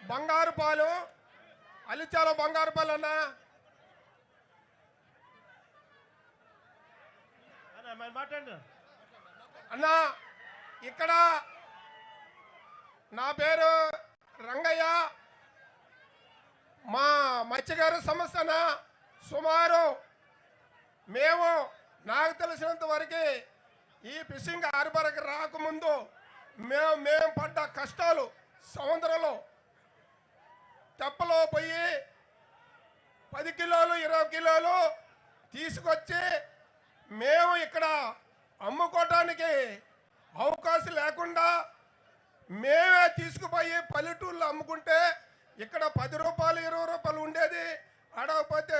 బంగారుపాలు అలిచాల బంగారుపాలు అన్నా ఇక్కడ నా పేరు రంగయ్య. మా మత్స్యకారు సంస్థన సుమారు మేము నాకు తెలిసినంత వరకు ఈ ఫిషింగ్ హార్బర్కి రాకముందు మేము పడ్డ కష్టాలు సముద్రంలో తెప్పలో పోయి 10 కిలోలు 20 కిలోలు తీసుకొచ్చి మేము ఇక్కడ అమ్ముకోవటానికి అవకాశం లేకుండా మేమే తీసుకుపోయి పల్లెటూళ్ళు అమ్ముకుంటే ఇక్కడ 10 రూపాయలు 20 రూపాయలు ఉండేది, అడగపోతే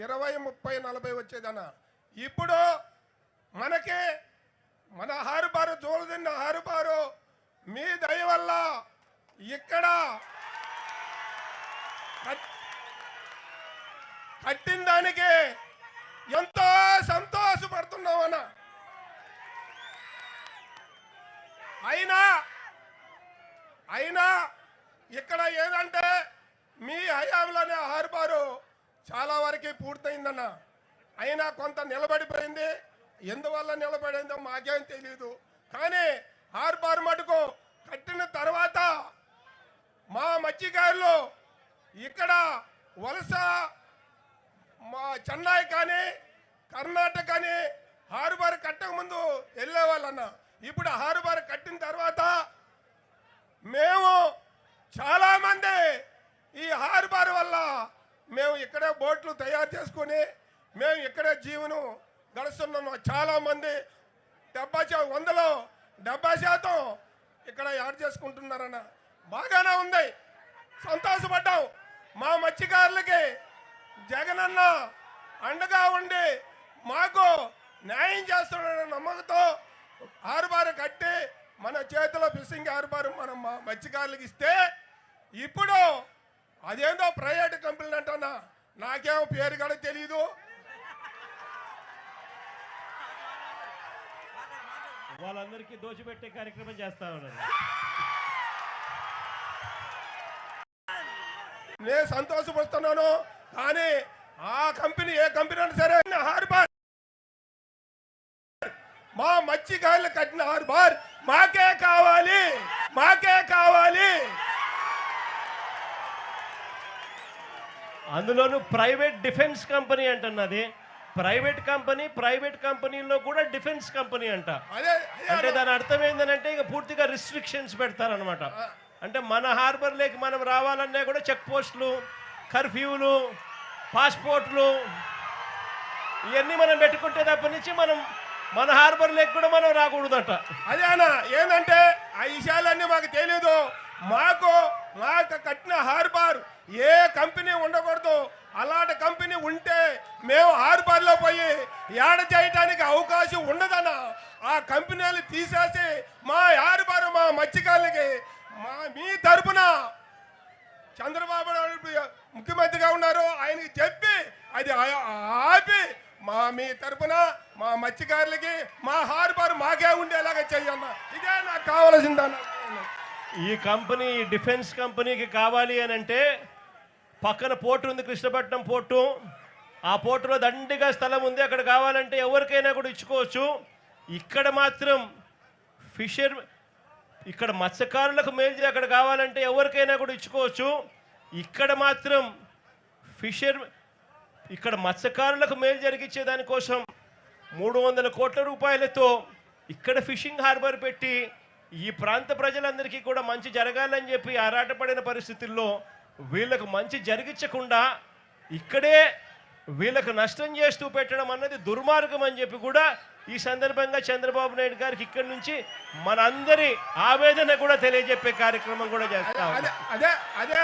20, 30, 40 వచ్చేదన్న. ఇప్పుడు మనకి మన హార్బర్ జోలుదిన్న హార్బరు మీ దయ వల్ల ఇక్కడ కట్టిన దానికి ఎంతో సంతోషపడుతున్నామన్న. అయినా ఇక్కడ ఏదంటే మీ హయాంలోనే హార్బరు చాలా వరకు పూర్తయిందన్న. అయినా కొంత నిలబడిపోయింది. ఎందువల్ల నిలబడిందో మాకేం తెలియదు. కానీ హార్బర్ మటుకు కట్టిన తర్వాత మా మత్స్యకారులు ఇక్కడ వలస మా చెన్నై కానీ కర్ణాటక కానీ హార్బర్ కట్టక ముందు వెళ్ళేవాళ్ళన్న. ఇప్పుడు హార్బర్ కట్టిన తర్వాత మేము చాలామంది ఈ హార్బర్ వల్ల మేము ఇక్కడే బోట్లు తయారు చేసుకొని మేము ఇక్కడే జీవనం గడుస్తున్నాము. చాలామంది 70% ఇక్కడ యాడ్ చేసుకుంటున్నారన్న. బాగానే ఉంది, సంతోషపడ్డాం. మా మత్స్యకారులకి జగనన్న అండగా ఉండి మాకు న్యాయం చేస్తున్నాడన్న నమ్మకంతో హార్బర్ కట్టి మన చేతిలో ఫిషింగ్ హార్బర్ మనం మా మత్స్యకారులకు ఇస్తే ఇప్పుడు అదేందో ప్రైవేట్ కంపెనీలు అంటున్నా, నాకేమో పేరు కూడా తెలియదు. వాళ్ళందరికీ దోచిపెట్టే కార్యక్రమం చేస్తా ఉన్నారు. నేను సంతోషపడుతున్నాను. కానీ ఆ కంపెనీ ఏ కంపెనీ అయినా సరే హార్బర్ మా మత్స్యకారులు కట్టిన హార్బర్ మాకే కావాలి. అందులోనూ ప్రైవేట్ డిఫెన్స్ కంపెనీ అంటున్నది. ప్రైవేట్ కంపెనీలో కూడా డిఫెన్స్ కంపెనీ అంట. అంటే దాని అర్థం ఏంటంటే ఇక పూర్తిగా రిస్ట్రిక్షన్స్ పెడతారనమాట. అంటే మన హార్బర్లోకి మనం రావాలన్నా కూడా చెక్ పోస్టులు, కర్ఫ్యూలు, పాస్పోర్ట్లు ఇవన్నీ మనం పెట్టుకుంటే తప్ప నుంచి మనం మన హార్బర్లోకి కూడా మనం రాకూడదట. అదే అన్న, ఏంటంటే ఆ విషయాలన్నీ మాకు తెలీదు. మాకు కట్టిన హార్బర్ ఏ కంపెనీ ఉండకూడదు. అలాంటి కంపెనీ ఉంటే మేము హార్బర్లో పోయి యాడ చేయడానికి అవకాశం ఉండదన్న. ఆ కంపెనీలు తీసేసి మా హార్బర్ మా మత్స్యకారులకి మీ తరపున చంద్రబాబు నాయుడు ముఖ్యమంత్రిగా ఉన్నారు, ఆయనకి చెప్పి అది ఆపి మీ తరపున మా మత్స్యకారులకి మా హార్బర్ మాకే ఉండేలాగా చెయ్యన్న. ఇదే నాకు కావాల్సిందన్న. ఈ కంపెనీ డిఫెన్స్ కంపెనీకి కావాలి అని అంటే పక్కన పోర్టు ఉంది, కృష్ణపట్నం పోర్టు. ఆ పోర్టులో దండిగా స్థలం ఉంది, అక్కడ కావాలంటే ఎవరికైనా కూడా ఇచ్చుకోవచ్చు. ఇక్కడ మాత్రం ఇక్కడ మత్స్యకారులకు మేలు అక్కడ కావాలంటే ఎవరికైనా కూడా ఇచ్చుకోవచ్చు. ఇక్కడ మాత్రం ఇక్కడ మత్స్యకారులకు మేలు జరిగించే దానికోసం 300 కోట్ల రూపాయలతో ఇక్కడ ఫిషింగ్ హార్బర్ పెట్టి ఈ ప్రాంత ప్రజలందరికీ కూడా మంచి జరగాలని చెప్పి ఆరాటపడిన పరిస్థితుల్లో వీళ్ళకు మంచి జరిగించకుండా ఇక్కడే వీళ్ళకు నష్టం చేస్తూ పెట్టడం అన్నది దుర్మార్గం అని చెప్పి కూడా ఈ సందర్భంగా చంద్రబాబు నాయుడు గారికి ఇక్కడి నుంచి మనందరి ఆవేదన కూడా తెలియజెప్పే కార్యక్రమం కూడా చేస్తాం. అదే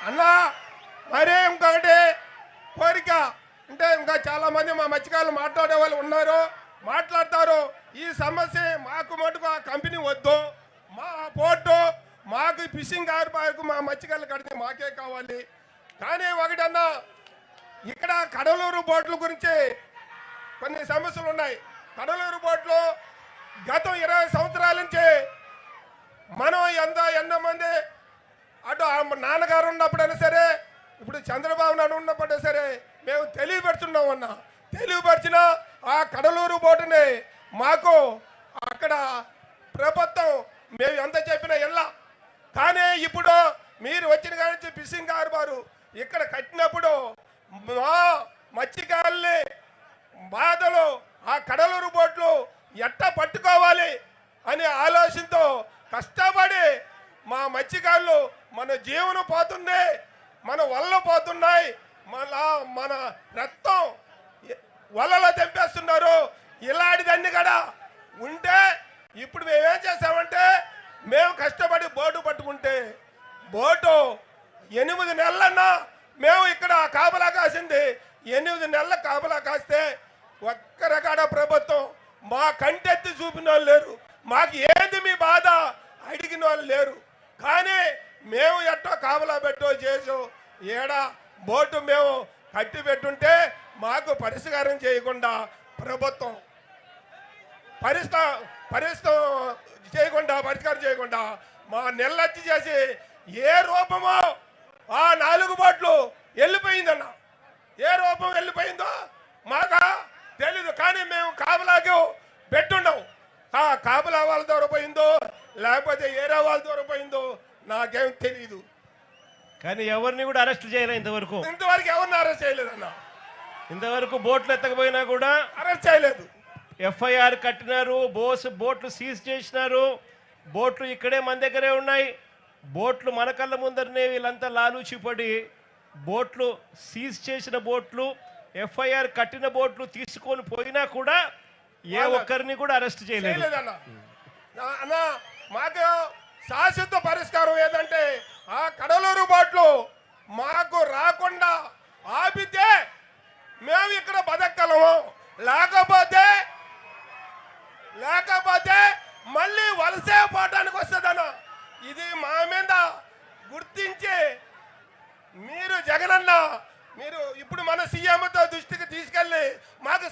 అన్నా, మరే ఇంకొకటి కోరిక అంటే ఇంకా చాలా మంది మా మత్స్యకారులు మాట్లాడే వాళ్ళు ఉన్నారు, మాట్లాడతారు. ఈ సమస్య మాకు మటుకు ఆ కంపెనీ వద్దు, మా పోర్టు మాకు ఫిషింగ్ హార్బర్కు మా మత్స్యకారులు కడితే మాకే కావాలి. కానీ ఒకటన్నా ఇక్కడ కడలూరు బోట్ల గురించి కొన్ని సమస్యలు ఉన్నాయి. కడలూరు బోట్లు గతం 20 సంవత్సరాల నుంచి మనం ఎంతో మంది అటు నాన్నగారు ఉన్నప్పుడైనా సరే, ఇప్పుడు చంద్రబాబు నాయుడు ఉన్నప్పుడైనా సరే మేము తెలియపరుచున్నాం అన్న. తెలియపరిచిన ఆ కడలూరు బోటుని మాకు అక్కడ ప్రభుత్వం మేము ఎంత చెప్పినా ఎలా. కానీ ఇప్పుడు మీరు వచ్చిన కానీ ఫిషింగ్ హార్బర్ ఇక్కడ కట్టినప్పుడు మా మత్స్యకారుల్ని బాధలు ఆ కడలూరు బోట్లు ఎట్టా పట్టుకోవాలి అనే ఆలోచనతో కష్టపడి మా మత్స్యకారులు మన జీవనం పోతుంది, మన వలలు పోతున్నాయి, మన రక్తం వలలో తెంపేస్తున్నారు. ఇలాంటిదన్నీ కూడా ఉంటే ఇప్పుడు మేమేం చేసామంటే, మేము కష్టపడి బోటు పట్టుకుంటే బోటు 8 నెలలన్నా మేము ఇక్కడ కాపలా కాసింది. 8 నెలల కాపలా కాస్తే ఒక్కరకాడ ప్రభుత్వం మా కంటెత్తి చూపిన వాళ్ళు లేరు, మాకు ఏంది మీ బాధ అడిగిన వాళ్ళు లేరు. కానీ మేము ఎట్టో కాపలా పెట్టో చేసో ఏడా బోటు మేము కట్టి పెట్టుంటే మాకు పరిష్కారం చేయకుండా ప్రభుత్వం పరిష్కారం చేయకుండా మా నెల్లచ్చి చేసి ఏ రూపమో ఆ 4 బోట్లు వెళ్ళిపోయిందన్న. ఏ రూపం వెళ్ళిపోయిందో మాకు తెలీదు. కానీ మేము కాపలాకి పెట్టుండవు. ఆ కాపలా వాళ్ళ ద్వారా పోయిందో లేకపోతే ఏరే వాళ్ళ ద్వారా పోయిందో నాకేం తెలీదు. కానీ ఎవరిని కూడా అరెస్ట్ చేయలేదు ఇంతవరకు. ఎవరిని అరెస్ట్ చేయలేదన్న. ఇంతవరకు బోట్లు ఎత్తకపోయినా కూడా అరెస్ట్ చేయలేదు. ఎఫ్ఐఆర్ కట్టినారు, బోట్లు సీజ్ చేసినారు. బోట్లు ఇక్కడే మన దగ్గరే ఉన్నాయి. బోట్లు మన కళ్ళ ముందరనే వీళ్ళంతా లాలూచిపడి బోట్లు సీజ్ చేసిన బోట్లు, ఎఫ్ఐఆర్ కట్టిన బోట్లు తీసుకొని పోయినా కూడా ఏ ఒక్కరిని కూడా అరెస్ట్ చేయలేదు. అన్న మాకు శాశ్వత పరిష్కారం ఏదంటే ఆ కడలూరు బోట్లు మాకు రాకుండా ఆపితే మేము ఇక్కడ బతకగలము. లేకపోతే మళ్ళీ వలసే పోవడానికి వస్తుందన్న. ఇది మా మీద గుర్తించి మీరు జగనన్న మీరు ఇప్పుడు మన సీఎంతో దృష్టికి తీసుకెళ్ళి మాకు